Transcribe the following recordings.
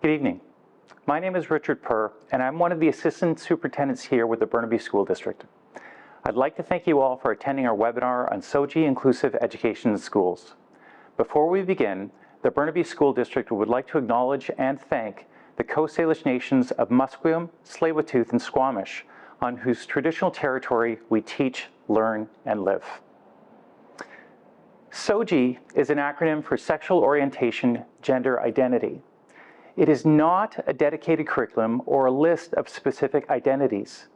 Good evening. My name is Richard Purr, and I'm one of the assistant superintendents here with the Burnaby School District. I'd like to thank you all for attending our webinar on SOGI Inclusive Education in Schools. Before we begin, the Burnaby School District would like to acknowledge and thank the Coast Salish nations of Musqueam, Tsleil-Waututh, and Squamish, on whose traditional territory we teach, learn, and live. SOGI is an acronym for Sexual Orientation, Gender Identity. It is not a dedicated curriculum or a list of specific identities.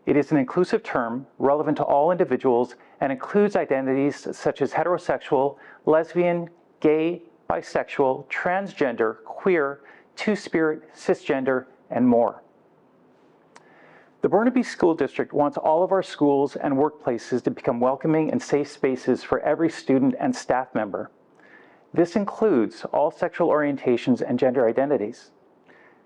It is an inclusive term relevant to all individuals and includes identities such as heterosexual, lesbian, gay, bisexual, transgender, queer, two-spirit, cisgender, and more. The Burnaby School District wants all of our schools and workplaces to become welcoming and safe spaces for every student and staff member. This includes all sexual orientations and gender identities.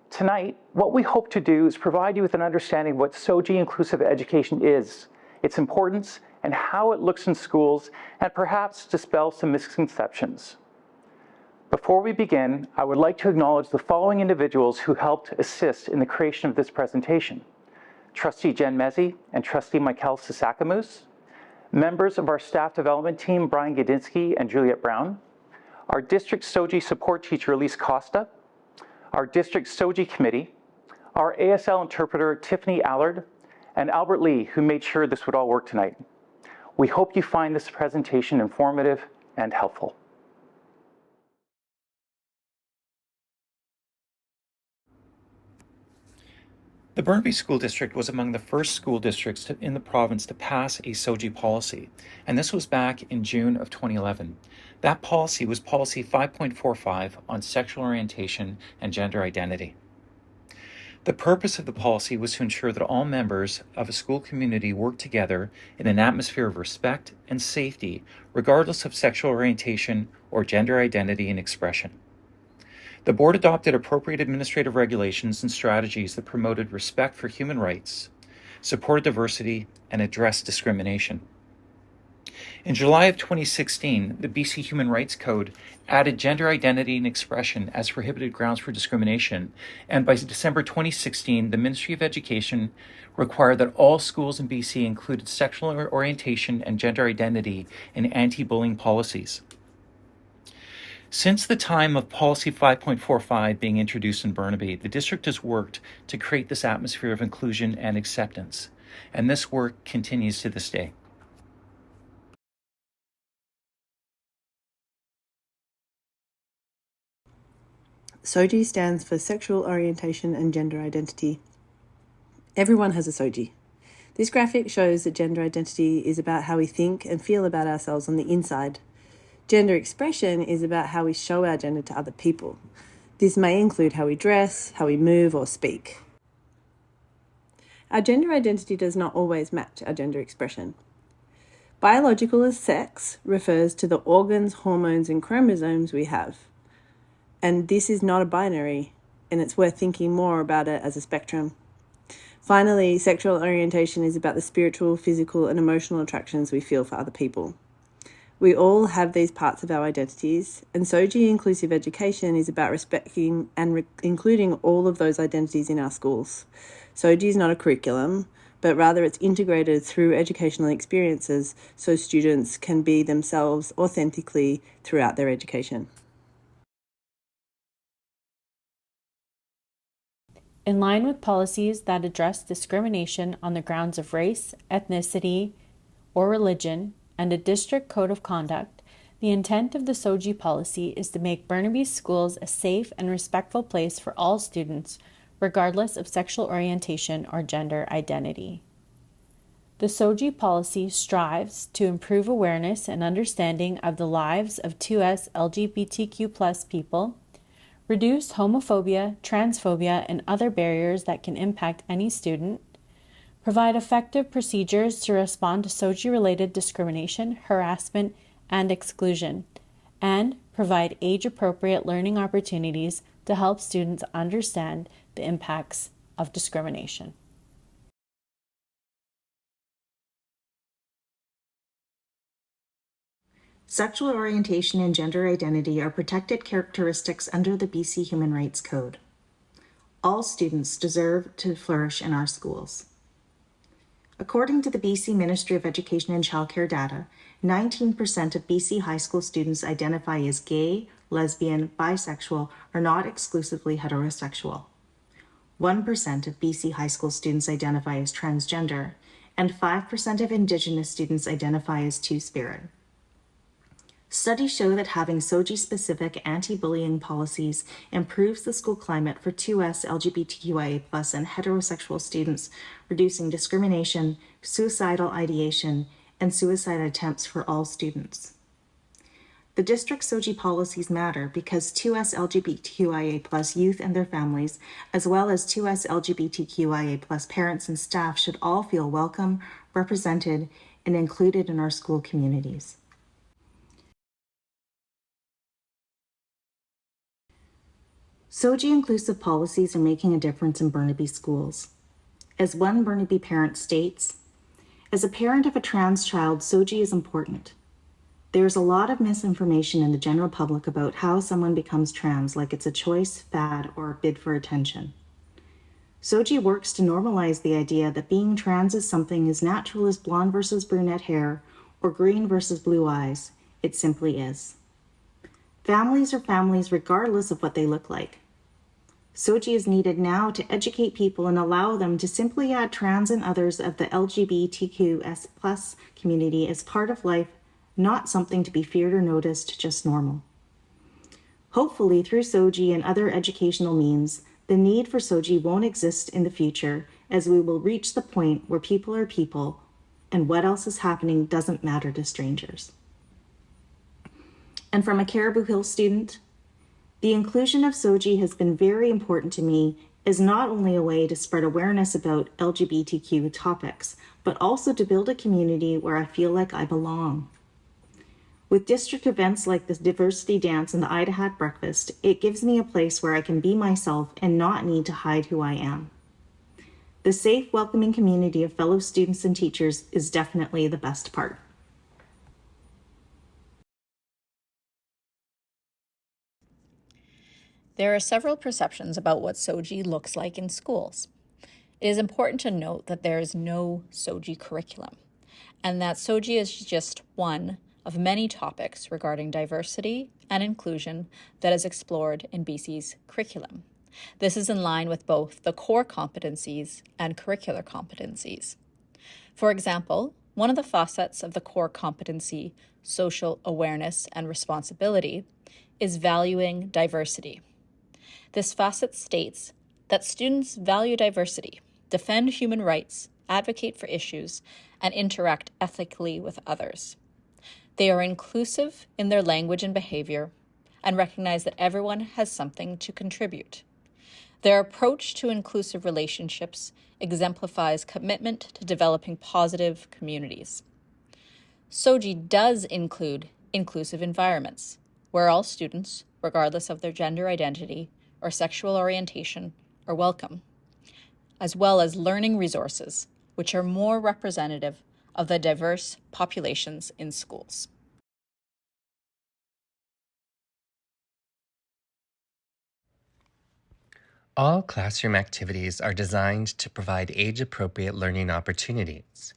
Tonight, what we hope to do is provide you with an understanding of what SOGI Inclusive Education is, its importance, and how it looks in schools, and perhaps dispel some misconceptions. Before we begin, I would like to acknowledge the following individuals who helped assist in the creation of this presentation. Trustee Jen Mezzi and Trustee Michael Sasakamoose, members of our staff development team, Brian Gadinsky and Juliet Brown, our district SOGI support teacher, Elise Costa, our district SOGI committee, our ASL interpreter, Tiffany Allard, and Albert Lee, who made sure this would all work tonight. We hope you find this presentation informative and helpful. The Burnaby School District was among the first school districts in the province to pass a SOGI policy, and this was back in June of 2011. That policy was Policy 5.45 on sexual orientation and gender identity. The purpose of the policy was to ensure that all members of a school community work together in an atmosphere of respect and safety, regardless of sexual orientation or gender identity and expression. The board adopted appropriate administrative regulations and strategies that promoted respect for human rights, supported diversity, and addressed discrimination. In July of 2016, the BC Human Rights Code added gender identity and expression as prohibited grounds for discrimination, and by December 2016, the Ministry of Education required that all schools in BC included sexual orientation and gender identity in anti-bullying policies. Since the time of Policy 5.45 being introduced in Burnaby, the district has worked to create this atmosphere of inclusion and acceptance, and this work continues to this day. SOGI stands for Sexual Orientation and Gender Identity. Everyone has a SOGI. This graphic shows that gender identity is about how we think and feel about ourselves on the inside. Gender expression is about how we show our gender to other people. This may include how we dress, how we move or speak. Our gender identity does not always match our gender expression. Biological sex refers to the organs, hormones, and chromosomes we have. And this is not a binary, and it's worth thinking more about it as a spectrum. Finally, sexual orientation is about the spiritual, physical, and emotional attractions we feel for other people. We all have these parts of our identities, and SOGI Inclusive Education is about respecting and including all of those identities in our schools. SOGI is not a curriculum, but rather it's integrated through educational experiences so students can be themselves authentically throughout their education. In line with policies that address discrimination on the grounds of race, ethnicity, or religion, and a district code of conduct, the intent of the SOGI policy is to make Burnaby Schools a safe and respectful place for all students, regardless of sexual orientation or gender identity. The SOGI policy strives to improve awareness and understanding of the lives of 2S LGBTQ+ people, reduce homophobia, transphobia, and other barriers that can impact any student, provide effective procedures to respond to SOGI-related discrimination, harassment, and exclusion, and provide age-appropriate learning opportunities to help students understand the impacts of discrimination. Sexual orientation and gender identity are protected characteristics under the BC Human Rights Code. All students deserve to flourish in our schools. According to the BC Ministry of Education and Childcare data, 19% of BC high school students identify as gay, lesbian, bisexual, or not exclusively heterosexual. 1% of BC high school students identify as transgender, and 5% of Indigenous students identify as Two-Spirit. Studies show that having SOGI-specific anti-bullying policies improves the school climate for 2S LGBTQIA+ and heterosexual students, reducing discrimination, suicidal ideation, and suicide attempts for all students. The district's SOGI policies matter because 2S LGBTQIA+ youth and their families, as well as 2S LGBTQIA+ parents and staff, should all feel welcome, represented, and included in our school communities. SOGI inclusive policies are making a difference in Burnaby schools. As one Burnaby parent states, as a parent of a trans child, SOGI is important. There's a lot of misinformation in the general public about how someone becomes trans, like it's a choice, fad, or a bid for attention. SOGI works to normalize the idea that being trans is something as natural as blonde versus brunette hair or green versus blue eyes. It simply is. Families are families regardless of what they look like. SOGI is needed now to educate people and allow them to simply add trans and others of the LGBTQS+ community as part of life, not something to be feared or noticed, just normal. Hopefully, through SOGI and other educational means, the need for SOGI won't exist in the future, as we will reach the point where people are people and what else is happening doesn't matter to strangers. And from a Caribou Hill student, the inclusion of SOGI has been very important to me as not only a way to spread awareness about LGBTQ topics, but also to build a community where I feel like I belong. With district events like the Diversity Dance and the Ida Hat Breakfast, it gives me a place where I can be myself and not need to hide who I am. The safe, welcoming community of fellow students and teachers is definitely the best part. There are several perceptions about what SOGI looks like in schools. It is important to note that there is no SOGI curriculum, and that SOGI is just one of many topics regarding diversity and inclusion that is explored in BC's curriculum. This is in line with both the core competencies and curricular competencies. For example, one of the facets of the core competency, social awareness and responsibility, is valuing diversity. This facet states that students value diversity, defend human rights, advocate for issues, and interact ethically with others. They are inclusive in their language and behavior and recognize that everyone has something to contribute. Their approach to inclusive relationships exemplifies commitment to developing positive communities. SOGI does include inclusive environments, where all students, regardless of their gender identity or sexual orientation, are welcome, as well as learning resources, which are more representative of the diverse populations in schools. All classroom activities are designed to provide age-appropriate learning opportunities.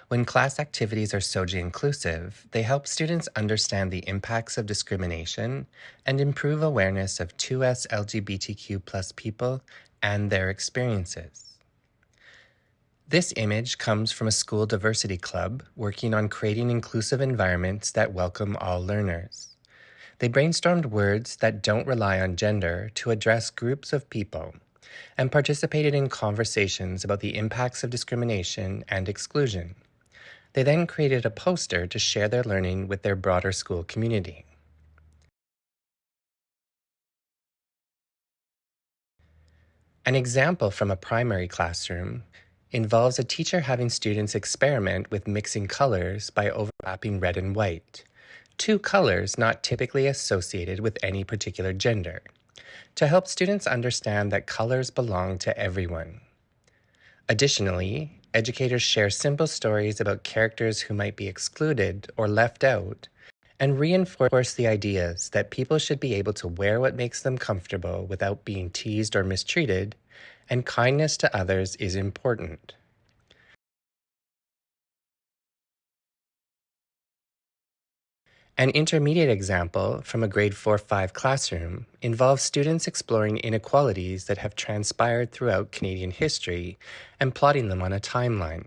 When class activities are SOGI inclusive, they help students understand the impacts of discrimination and improve awareness of 2S LGBTQ+ people and their experiences. This image comes from a school diversity club working on creating inclusive environments that welcome all learners. They brainstormed words that don't rely on gender to address groups of people and participated in conversations about the impacts of discrimination and exclusion. They then created a poster to share their learning with their broader school community. An example from a primary classroom involves a teacher having students experiment with mixing colors by overlapping red and white, two colors not typically associated with any particular gender, to help students understand that colors belong to everyone. Additionally, educators share simple stories about characters who might be excluded or left out, and reinforce the ideas that people should be able to wear what makes them comfortable without being teased or mistreated, and kindness to others is important. An intermediate example from a grade 4-5 classroom involves students exploring inequalities that have transpired throughout Canadian history and plotting them on a timeline.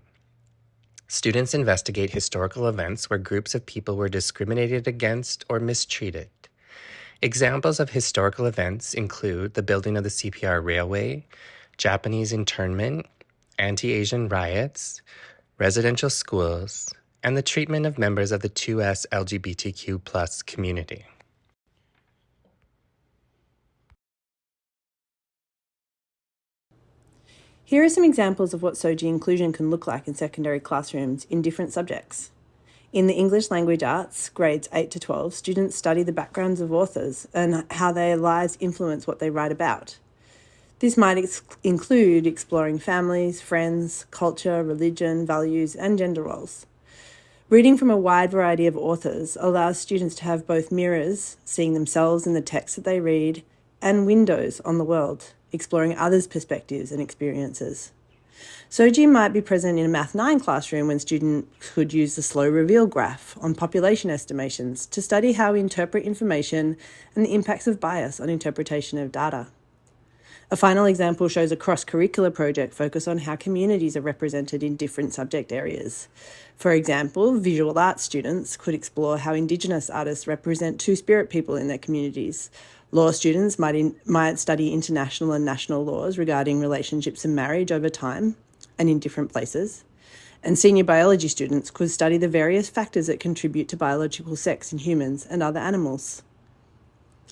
Students investigate historical events where groups of people were discriminated against or mistreated. Examples of historical events include the building of the CPR railway, Japanese internment, anti-Asian riots, residential schools, and the treatment of members of the 2S LGBTQ+ community. Here are some examples of what SOGI inclusion can look like in secondary classrooms in different subjects. In the English language arts, grades 8 to 12, students study the backgrounds of authors and how their lives influence what they write about. This might include exploring families, friends, culture, religion, values, and gender roles. Reading from a wide variety of authors allows students to have both mirrors, seeing themselves in the text that they read, and windows on the world, exploring others' perspectives and experiences. SOGI might be present in a Math 9 classroom when students could use the slow reveal graph on population estimations to study how we interpret information and the impacts of bias on interpretation of data. A final example shows a cross-curricular project focused on how communities are represented in different subject areas. For example, visual arts students could explore how Indigenous artists represent Two-Spirit people in their communities. Law students might study international and national laws regarding relationships and marriage over time and in different places. And senior biology students could study the various factors that contribute to biological sex in humans and other animals.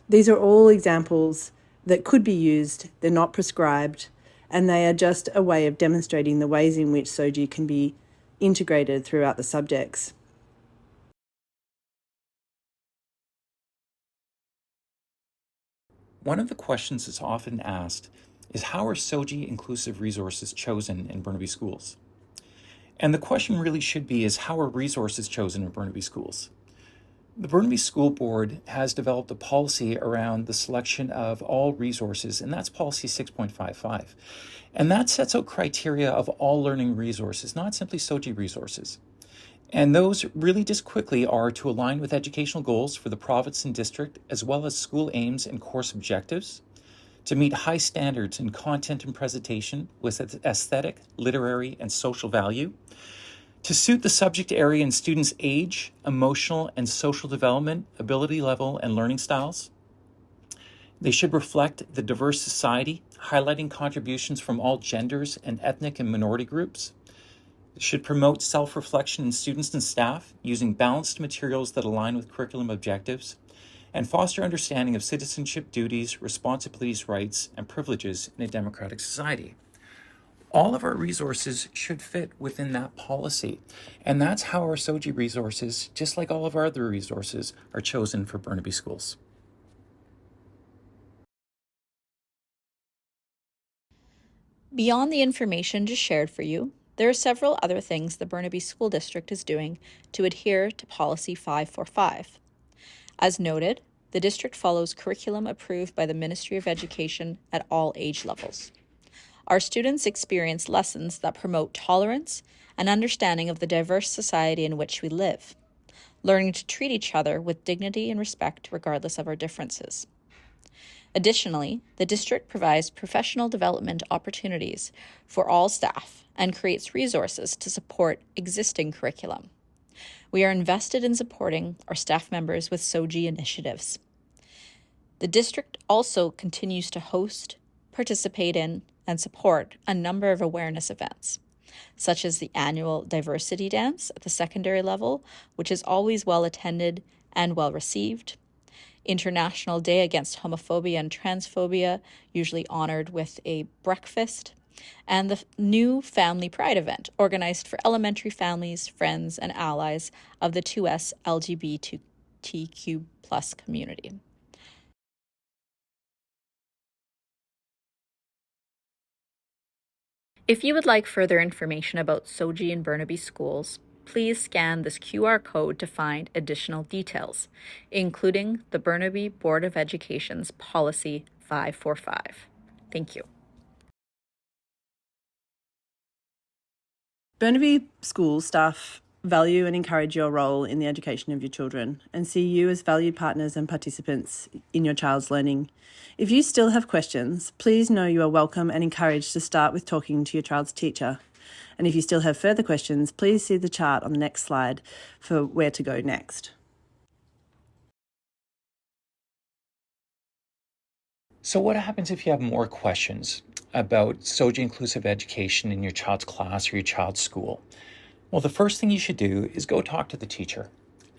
These are all examples that could be used, they're not prescribed, and they are just a way of demonstrating the ways in which SOGI can be integrated throughout the subjects. One of the questions that's often asked is, how are SOGI inclusive resources chosen in Burnaby Schools? And the question really should be is, how are resources chosen in Burnaby Schools? The Burnaby School Board has developed a policy around the selection of all resources, and that's policy 6.55. And that sets out criteria of all learning resources, not simply SOGI resources. And those really just quickly are to align with educational goals for the province and district, as well as school aims and course objectives, to meet high standards in content and presentation with aesthetic, literary, and social value, to suit the subject area and students' age, emotional, and social development, ability level, and learning styles. They should reflect the diverse society, highlighting contributions from all genders and ethnic and minority groups. They should promote self-reflection in students and staff using balanced materials that align with curriculum objectives, and foster understanding of citizenship duties, responsibilities, rights, and privileges in a democratic society. All of our resources should fit within that policy. And that's how our SOGI resources, just like all of our other resources, are chosen for Burnaby Schools. Beyond the information just shared for you, there are several other things the Burnaby School District is doing to adhere to Policy 545. As noted, the district follows curriculum approved by the Ministry of Education at all age levels. Our students experience lessons that promote tolerance and understanding of the diverse society in which we live, learning to treat each other with dignity and respect regardless of our differences. Additionally, the district provides professional development opportunities for all staff and creates resources to support existing curriculum. We are invested in supporting our staff members with SOGI initiatives. The district also continues to host, participate in, and support a number of awareness events, such as the annual Diversity Dance at the secondary level, which is always well attended and well received, International Day Against Homophobia and Transphobia, usually honored with a breakfast, and the new Family Pride event, organized for elementary families, friends, and allies of the 2S LGBTQ+ community. If you would like further information about SOGI in Burnaby Schools, please scan this QR code to find additional details, including the Burnaby Board of Education's Policy 545. Thank you. Burnaby School staff value and encourage your role in the education of your children and see you as valued partners and participants in your child's learning. If you still have questions, please know you are welcome and encouraged to start with talking to your child's teacher. And if you still have further questions, please see the chart on the next slide for where to go next. So what happens if you have more questions about SOGI inclusive education in your child's class or your child's school? Well, the first thing you should do is go talk to the teacher.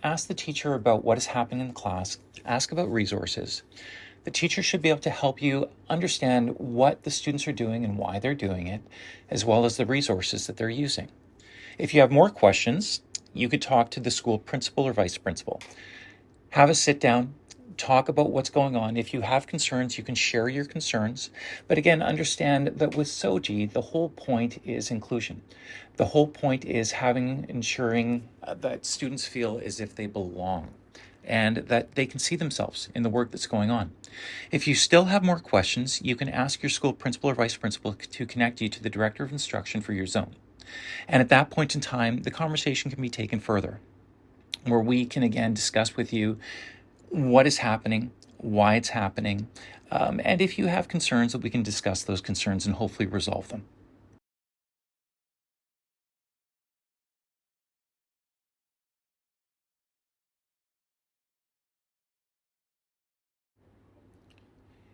Ask the teacher about what is happening in the class. Ask about resources. The teacher should be able to help you understand what the students are doing and why they're doing it, as well as the resources that they're using. If you have more questions, you could talk to the school principal or vice principal. Have a sit down, talk about what's going on. If you have concerns, you can share your concerns. But again, understand that with SOGI, the whole point is inclusion. The whole point is ensuring that students feel as if they belong and that they can see themselves in the work that's going on. If you still have more questions, you can ask your school principal or vice principal to connect you to the director of instruction for your zone. And at that point in time, the conversation can be taken further, where we can again discuss with you what is happening, why it's happening, and if you have concerns, that we can discuss those concerns and hopefully resolve them.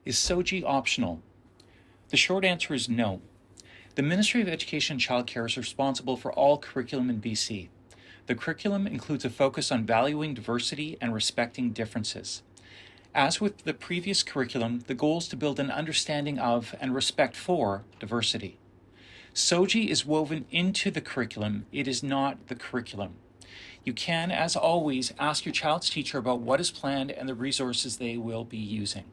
Is SOGI optional? The short answer is no. The Ministry of Education and Childcare is responsible for all curriculum in BC. The curriculum includes a focus on valuing diversity and respecting differences. As with the previous curriculum, the goal is to build an understanding of and respect for diversity. SOGI is woven into the curriculum. It is not the curriculum. You can, as always, ask your child's teacher about what is planned and the resources they will be using.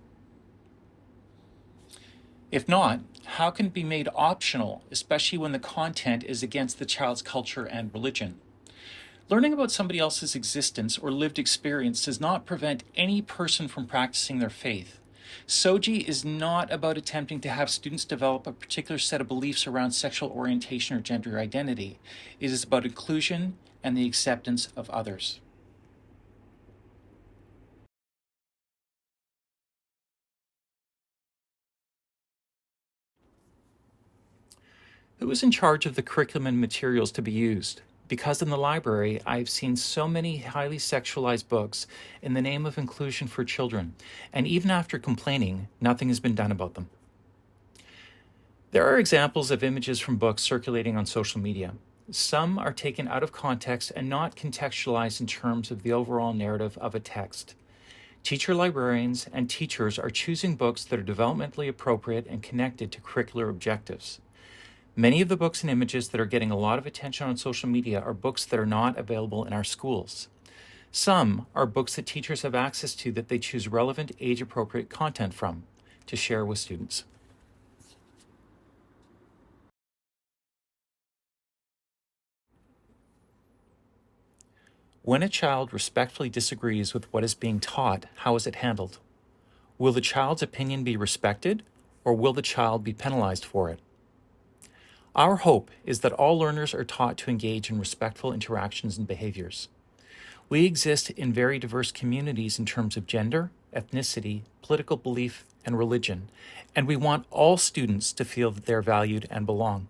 If not, how can it be made optional, especially when the content is against the child's culture and religion? Learning about somebody else's existence or lived experience does not prevent any person from practicing their faith. SOGI is not about attempting to have students develop a particular set of beliefs around sexual orientation or gender identity. It is about inclusion and the acceptance of others. Who is in charge of the curriculum and materials to be used? Because in the library, I've seen so many highly sexualized books in the name of inclusion for children, and even after complaining, nothing has been done about them. There are examples of images from books circulating on social media. Some are taken out of context and not contextualized in terms of the overall narrative of a text. Teacher librarians and teachers are choosing books that are developmentally appropriate and connected to curricular objectives. Many of the books and images that are getting a lot of attention on social media are books that are not available in our schools. Some are books that teachers have access to that they choose relevant, age-appropriate content from to share with students. When a child respectfully disagrees with what is being taught, how is it handled? Will the child's opinion be respected, or will the child be penalized for it? Our hope is that all learners are taught to engage in respectful interactions and behaviors. We exist in very diverse communities in terms of gender, ethnicity, political belief, and religion, and we want all students to feel that they're valued and belong.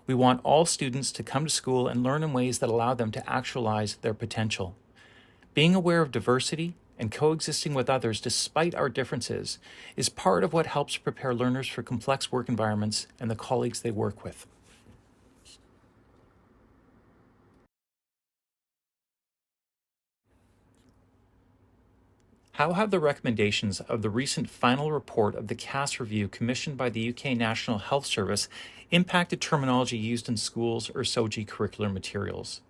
We want all students to come to school and learn in ways that allow them to actualize their potential. Being aware of diversity and coexisting with others despite our differences is part of what helps prepare learners for complex work environments and the colleagues they work with. How have the recommendations of the recent final report of the CAS review commissioned by the UK National Health Service impacted terminology used in schools or SOGI curricular materials?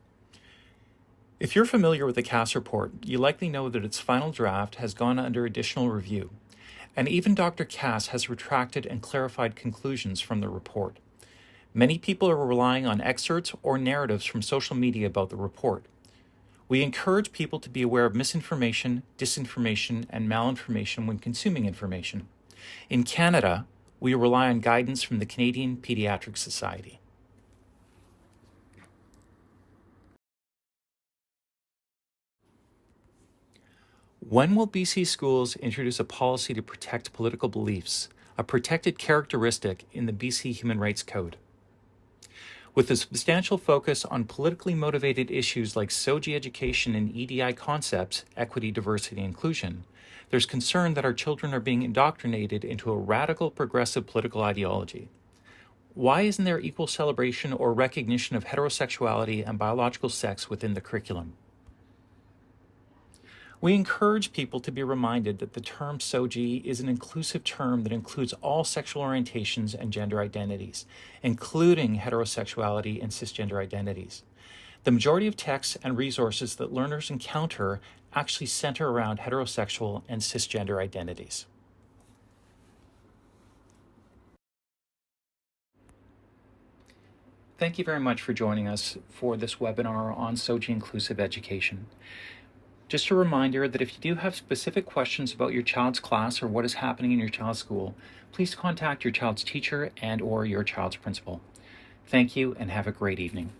If you're familiar with the CAS report, you likely know that its final draft has gone under additional review, and even Dr. Cass has retracted and clarified conclusions from the report. Many people are relying on excerpts or narratives from social media about the report. We encourage people to be aware of misinformation, disinformation, and malinformation when consuming information. In Canada, we rely on guidance from the Canadian Pediatric Society. When will BC schools introduce a policy to protect political beliefs, a protected characteristic in the BC Human Rights Code? With a substantial focus on politically motivated issues like SOGI education and EDI concepts, equity, diversity, and inclusion, there's concern that our children are being indoctrinated into a radical progressive political ideology. Why isn't there equal celebration or recognition of heterosexuality and biological sex within the curriculum? We encourage people to be reminded that the term SOGI is an inclusive term that includes all sexual orientations and gender identities, including heterosexuality and cisgender identities. The majority of texts and resources that learners encounter actually center around heterosexual and cisgender identities. Thank you very much for joining us for this webinar on SOGI Inclusive Education. Just a reminder that if you do have specific questions about your child's class or what is happening in your child's school, please contact your child's teacher and/or your child's principal. Thank you and have a great evening.